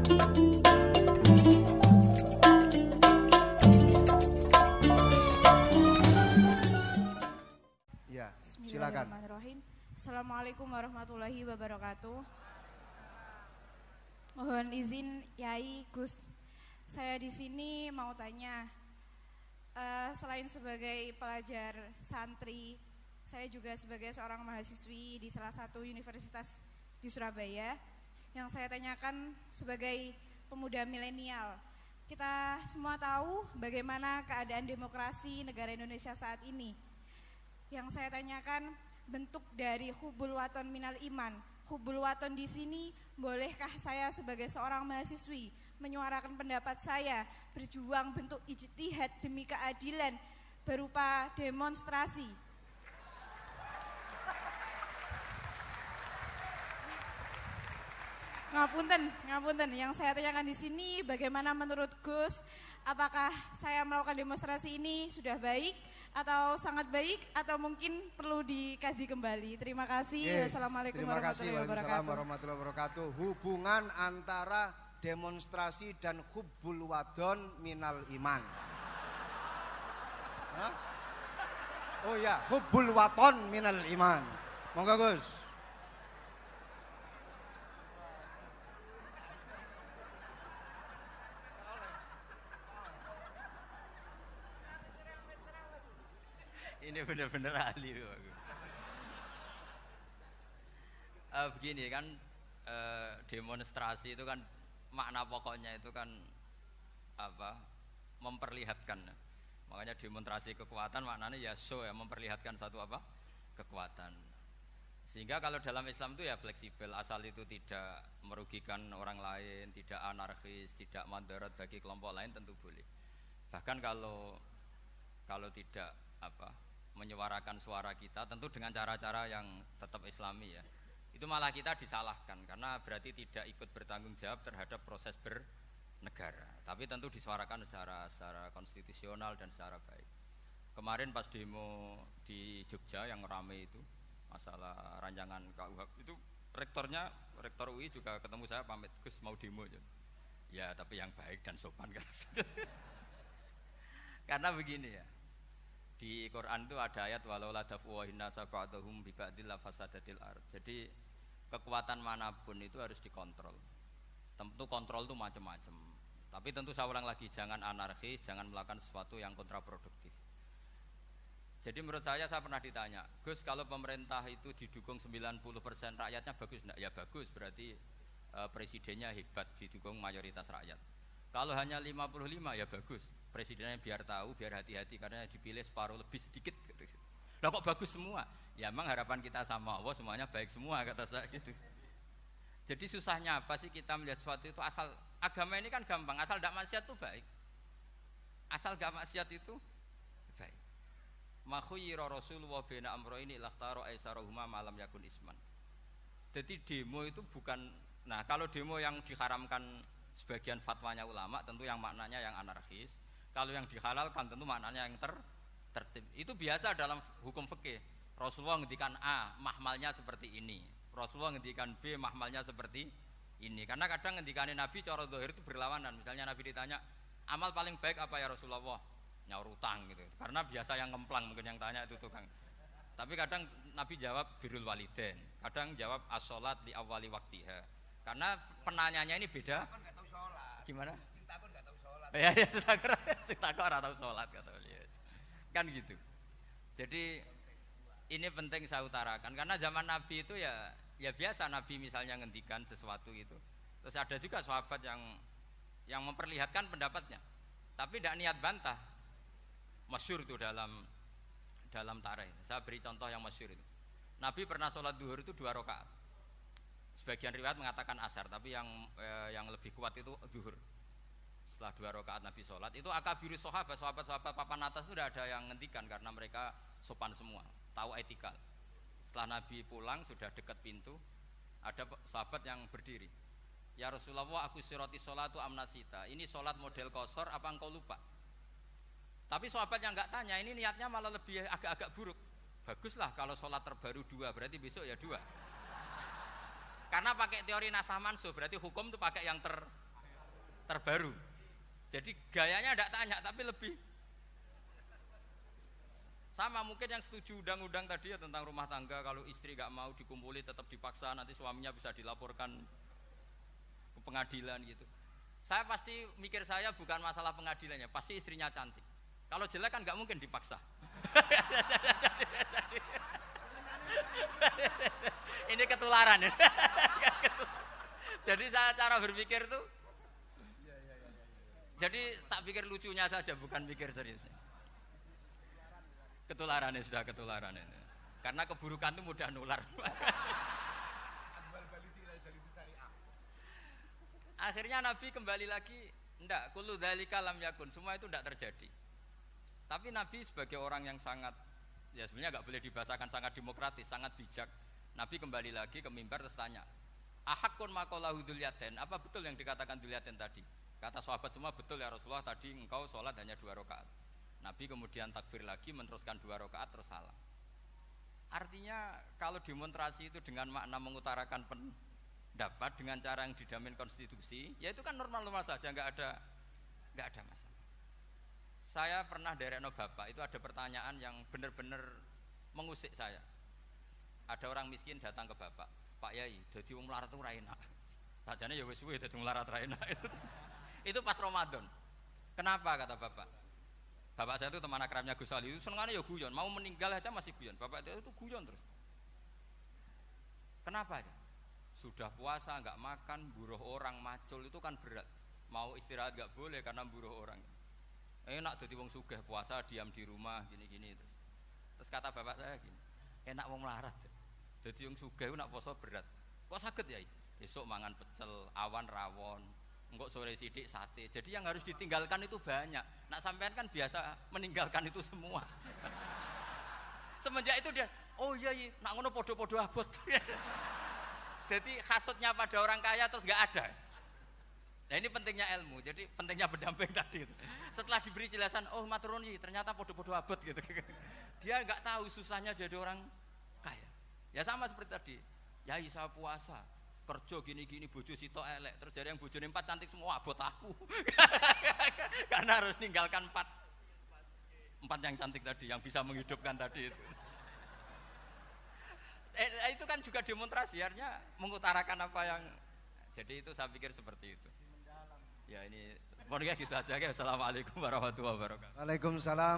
Ya, silakan. Bismillahirrahmanirrahim. Assalamualaikum warahmatullahi wabarakatuh. Mohon izin Yai Gus, saya di sini mau tanya, selain sebagai pelajar santri, saya juga sebagai seorang mahasiswi di salah satu universitas di Surabaya. Yang saya tanyakan sebagai pemuda milenial, kita semua tahu bagaimana keadaan demokrasi negara Indonesia saat ini. Yang saya tanyakan, bentuk dari hubbul waton minal iman. Hubbul waton di sini, bolehkah saya sebagai seorang mahasiswi menyuarakan pendapat saya, berjuang bentuk ijtihad demi keadilan berupa demonstrasi? Ngapunten. Yang saya tanyakan di sini, bagaimana menurut Gus, apakah saya melakukan demonstrasi ini sudah baik atau sangat baik atau mungkin perlu dikaji kembali? Terima kasih. Wassalamualaikum warahmatullahi wabarakatuh. Hubungan antara demonstrasi dan hubbul wadon minal iman. Hah? Oh ya, hubbul waton minal iman. Monggo Gus. Ini benar-benar ahli. Begini kan, demonstrasi itu kan makna pokoknya itu kan apa? Memperlihatkan. Makanya demonstrasi kekuatan maknanya ya show, ya, memperlihatkan satu apa? Kekuatan. Sehingga kalau dalam Islam itu ya fleksibel, asal itu tidak merugikan orang lain, tidak anarkis, tidak madarat bagi kelompok lain, tentu boleh. Bahkan kalau tidak apa, menyuarakan suara kita tentu dengan cara-cara yang tetap islami, ya, itu malah kita disalahkan karena berarti tidak ikut bertanggung jawab terhadap proses bernegara. Tapi tentu disuarakan secara konstitusional dan secara baik. Kemarin pas demo di Jogja yang ramai itu masalah rancangan KUHP, itu rektor UI juga ketemu saya, pamit, Gus mau demo aja. Ya tapi yang baik dan sopan kata saya. Karena begini ya, di Quran itu ada ayat walau la daf'u nasa ba'dahum bi ba'dil fasadatil ard. Jadi kekuatan manapun itu harus dikontrol. Tentu kontrol itu macam-macam. Tapi tentu saya ulang lagi, jangan anarkis, jangan melakukan sesuatu yang kontraproduktif. Jadi menurut saya pernah ditanya, Gus kalau pemerintah itu didukung 90% rakyatnya bagus enggak? Ya bagus, berarti presidennya hebat, didukung mayoritas rakyat. Kalau hanya 55 ya bagus, presidennya biar tahu, biar hati-hati karena dipilih separuh lebih sedikit gitu. Lah kok bagus semua? Ya emang harapan kita sama Allah semuanya baik semua kata saya gitu. Jadi susahnya apa sih kita melihat sesuatu itu, asal agama ini kan gampang, asal tidak maksiat itu baik. Asal gak maksiat itu baik. Ma khuyyira Rasulullah baina amrayni lakhtara aisarahuma malam yakun isman. Jadi demo itu bukan, nah kalau demo yang diharamkan sebagian fatwanya ulama tentu yang maknanya yang anarkis. Kalau yang dihalalkan tentu maknanya yang tertib. Itu biasa dalam hukum fikih. Rasulullah ngendikan A, mahmalnya seperti ini. Rasulullah ngendikan B, mahmalnya seperti ini. Karena kadang ngendikane Nabi cara zahir itu berlawanan. Misalnya Nabi ditanya, amal paling baik apa ya Rasulullah? Nyaur utang gitu. Karena biasa yang ngemplang mungkin yang tanya itu tukang. Tapi kadang Nabi jawab birrul walidain. Kadang jawab as-sholat di awali waktiha. Karena penanyanya ini beda. Gimana? Ya, takor atau sholat kata beliau. Kan gitu. Jadi ini penting saya utarakan karena zaman Nabi itu ya biasa Nabi misalnya ngendikan sesuatu itu. Terus ada juga sahabat yang memperlihatkan pendapatnya. Tapi tidak niat bantah. Masyhur itu dalam tarikh. Saya beri contoh yang masyhur itu. Nabi pernah sholat duhur itu 2 rakaat. Sebagian riwayat mengatakan asar, tapi yang lebih kuat itu duhur. Setelah 2 rakaat Nabi sholat, itu akabirus sahabat papan atas itu tidak ada yang ngendikan karena mereka sopan semua, tahu etika. Setelah Nabi pulang sudah dekat pintu, ada sahabat yang berdiri. Ya Rasulullah, aku siroti sholatu amnasita. Ini sholat model kosor, apa engkau lupa? Tapi sahabat yang nggak tanya, ini niatnya malah lebih agak-agak buruk. Baguslah kalau sholat terbaru 2, berarti besok ya 2. Karena pakai teori nasah mansuh, berarti hukum itu pakai yang terbaru. Jadi gayanya tidak tanya tapi lebih sama. Mungkin yang setuju undang-undang tadi ya tentang rumah tangga, kalau istri nggak mau dikumpuli tetap dipaksa, nanti suaminya bisa dilaporkan ke pengadilan gitu. Saya pasti mikir, saya bukan masalah pengadilannya, pasti istrinya cantik. Kalau jelek kan nggak mungkin dipaksa. Ini ketularan. Jadi saya cara berpikir tuh, jadi tak pikir lucunya saja, bukan pikir seriusnya. Ketularan ya, sudah ketularan ini. Karena keburukan itu mudah nular. Akhirnya Nabi kembali lagi, enggak, kullu dzalika lam yakun, semua itu enggak terjadi. Tapi Nabi sebagai orang yang sangat, ya sebenarnya enggak boleh dibahasakan sangat demokratis, sangat bijak. Nabi kembali lagi ke mimbar terus tanya, ahakun maqalahu dzulyaten, apa betul yang dikatakan dzulyaten tadi? Kata sahabat semua, betul ya Rasulullah, tadi engkau sholat hanya 2 rakaat. Nabi kemudian takbir lagi, meneruskan 2 rakaat terus salam. Artinya kalau demonstrasi itu dengan makna mengutarakan pendapat dengan cara yang dijamin konstitusi, ya itu kan normal-normal saja, nggak ada masalah. Saya pernah derekno bapak, itu ada pertanyaan yang benar-benar mengusik saya. Ada orang miskin datang ke bapak, Pak Yai, jadi wong melarat itu ra enak. Sajane ya wis suwe dadi wong melarat ra enak. Itu pas Ramadan. Kenapa kata bapak? Bapak saya itu teman akrabnya Gus Ali, itu senengannya ya guyon, mau meninggal aja masih guyon. Bapak itu guyon terus. Kenapa aja? Sudah puasa nggak makan, buruh orang, macul itu kan berat. Mau istirahat nggak boleh karena buruh orang. Enak jadi wong sugih puasa diam di rumah gini-gini terus. Terus kata bapak saya gini, enak wong melarat. Jadi wong sugih nak puasa berat. Kok sakit ya? Besok mangan pecel, awan rawon. Enggak sore sidik sate. Jadi yang harus ditinggalkan itu banyak. Nak sampean kan biasa meninggalkan itu semua. Semenjak itu dia, oh iya, nak ngono podo-podo abot. Jadi hasutnya pada orang kaya terus nggak ada. Nah ini pentingnya ilmu. Jadi pentingnya pendamping tadi itu. Setelah diberi jelasan, oh maturun ternyata podo-podo abot gitu. Dia nggak tahu susahnya jadi orang kaya. Ya sama seperti tadi. Yai saya puasa. Kerja gini-gini bojo sitok elek, terus dari yang bojone 4 cantik semua abot aku. Karena harus ninggalkan 4 yang cantik tadi, yang bisa menghidupkan tadi itu. Itu kan juga demonstrasi, artinya mengutarakan apa yang, jadi itu saya pikir seperti itu. Ya ini, pokoknya gitu aja ya. Assalamualaikum warahmatullahi wabarakatuh. Waalaikumsalam.